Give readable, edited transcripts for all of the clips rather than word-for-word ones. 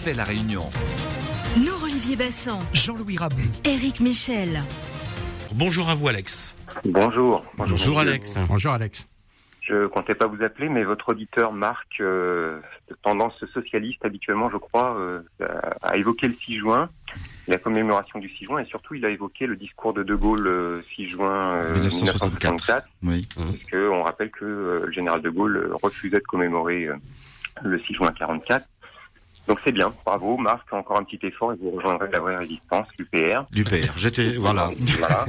refait la Réunion. Nous, Olivier Bassan, Jean-Louis Rabou, Éric Michel. Bonjour à vous, Alex. Bonjour. Bonjour Alex. Bonjour Alex. Je comptais pas vous appeler, mais votre auditeur Marc, de tendance socialiste habituellement, je crois, a évoqué le 6 juin, la commémoration du 6 juin, et surtout il a évoqué le discours de De Gaulle le 6 juin 1964. Oui. Parce qu'on rappelle que le général De Gaulle refusait de commémorer le 6 juin 1944. Donc c'est bien, bravo Marc, encore un petit effort et vous rejoindrez la vraie résistance, l'UPR. L'UPR, voilà. Voilà.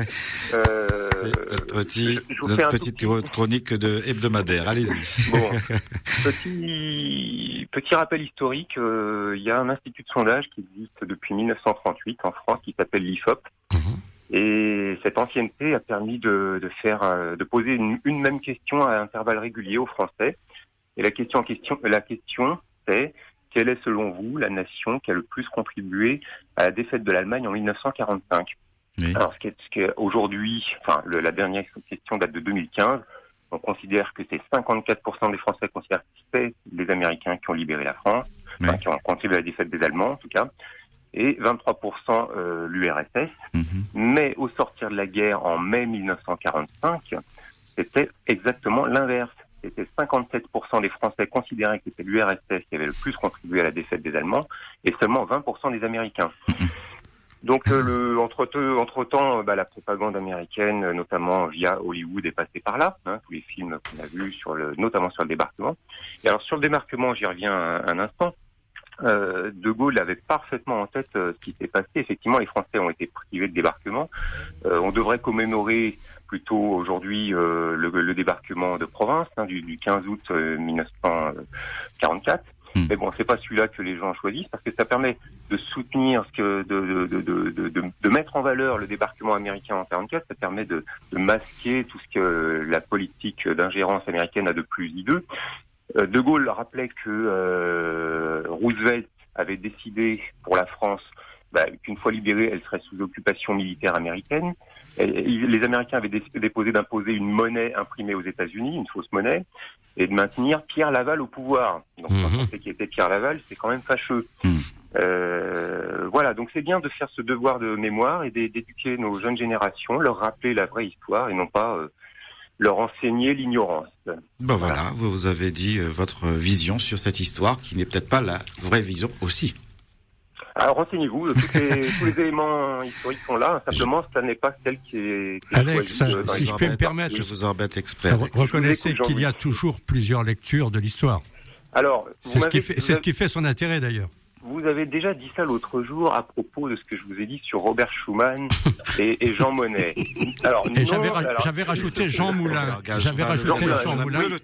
C'est notre petite chronique hebdomadaire, allez-y. Bon, petit rappel historique, il y a un institut de sondage qui existe depuis 1938 en France qui s'appelle l'IFOP. Et cette ancienneté a permis de poser une même question à intervalles réguliers aux Français. Et la question c'est: quelle est, selon vous, la nation qui a le plus contribué à la défaite de l'Allemagne en 1945 ? Oui. Alors, ce qui est aujourd'hui, la dernière question date de 2015. On considère que c'est 54% des Français considèrent que c'est les Américains qui ont libéré la France, oui. Qui ont contribué à la défaite des Allemands, en tout cas, et 23% l'URSS. Mais au sortir de la guerre en mai 1945, c'était exactement l'inverse. C'était 57% des Français considéraient que c'était l'URSS qui avait le plus contribué à la défaite des Allemands et seulement 20% des Américains. Donc entre-temps, la propagande américaine, notamment via Hollywood, est passée par là. Tous les films qu'on a vus, notamment sur le débarquement. Et alors sur le débarquement, j'y reviens un instant. De Gaulle avait parfaitement en tête ce qui s'est passé. Effectivement, les Français ont été privés de débarquement. On devrait commémorer plutôt aujourd'hui le débarquement de Provence du 15 août 1944. Mais bon, c'est pas celui-là que les gens choisissent parce que ça permet de soutenir de mettre en valeur le débarquement américain en 44. Ça permet de masquer tout ce que la politique d'ingérence américaine a de plus hideux. De Gaulle rappelait que Roosevelt avait décidé pour la France qu'une fois libérée, elle serait sous occupation militaire américaine. Les Américains avaient déposé d'imposer une monnaie imprimée aux États-Unis, une fausse monnaie, et de maintenir Pierre Laval au pouvoir. Donc quand on sait qui était Pierre Laval, c'est quand même fâcheux. Voilà, donc c'est bien de faire ce devoir de mémoire et d'éduquer nos jeunes générations, leur rappeler la vraie histoire et non pas leur enseigner l'ignorance. Voilà, vous avez dit votre vision sur cette histoire qui n'est peut-être pas la vraie vision aussi. Alors renseignez-vous, tous les éléments historiques sont là, simplement ça n'est pas celle qui est Alex, si je peux me permettre, je vous embête exprès. Reconnaissez qu'il y a toujours plusieurs lectures de l'histoire. Alors, c'est ce qui fait son intérêt d'ailleurs. Vous avez déjà dit ça l'autre jour à propos de ce que je vous ai dit sur Robert Schuman et Jean Monnet. Alors, j'avais rajouté Jean Moulin.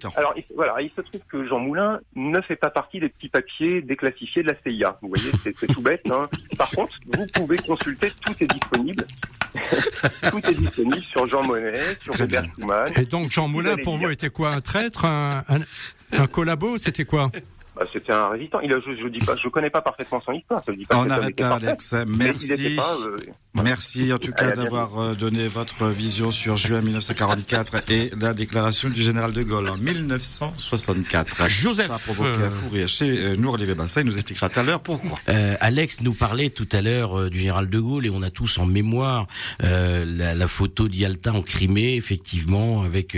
Alors, il se trouve que Jean Moulin ne fait pas partie des petits papiers déclassifiés de la CIA. Vous voyez, c'est tout bête. Par contre, vous pouvez consulter, tout est disponible. Tout est disponible sur Jean Monnet, sur Robert Schuman. Et donc, Jean Moulin, pour vous, était quoi? Un traître? Un collabo? C'était quoi? C'était un résistant. Je connais pas parfaitement son histoire. Ça veut dire pas on arrête là, Alex. Merci. Merci en tout cas d'avoir donné votre vision sur juin 1944 et la déclaration du général de Gaulle en 1964. Joseph. Ça a provoqué un fou rire chez nous, Olivier Bassan. Il nous expliquera tout à l'heure pourquoi. Alex nous parlait tout à l'heure du général de Gaulle et on a tous en mémoire la photo d'Yalta en Crimée, effectivement, avec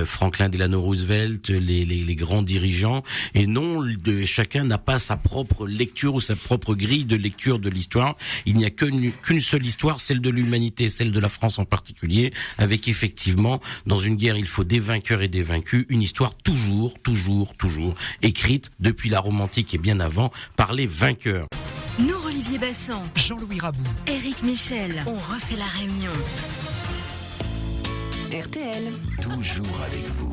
Franklin Delano Roosevelt, les grands dirigeants. Et non, chacun n'a pas sa propre lecture ou sa propre grille de lecture de l'histoire. Il n'y a qu'une seule histoire, celle de l'humanité, celle de la France en particulier, avec effectivement, dans une guerre, il faut des vainqueurs et des vaincus, une histoire toujours écrite depuis la Rome antique et bien avant par les vainqueurs. Nous, Olivier Bassan, Jean-Louis Rabou, Éric Michel, on refait la Réunion. RTL. Toujours avec vous.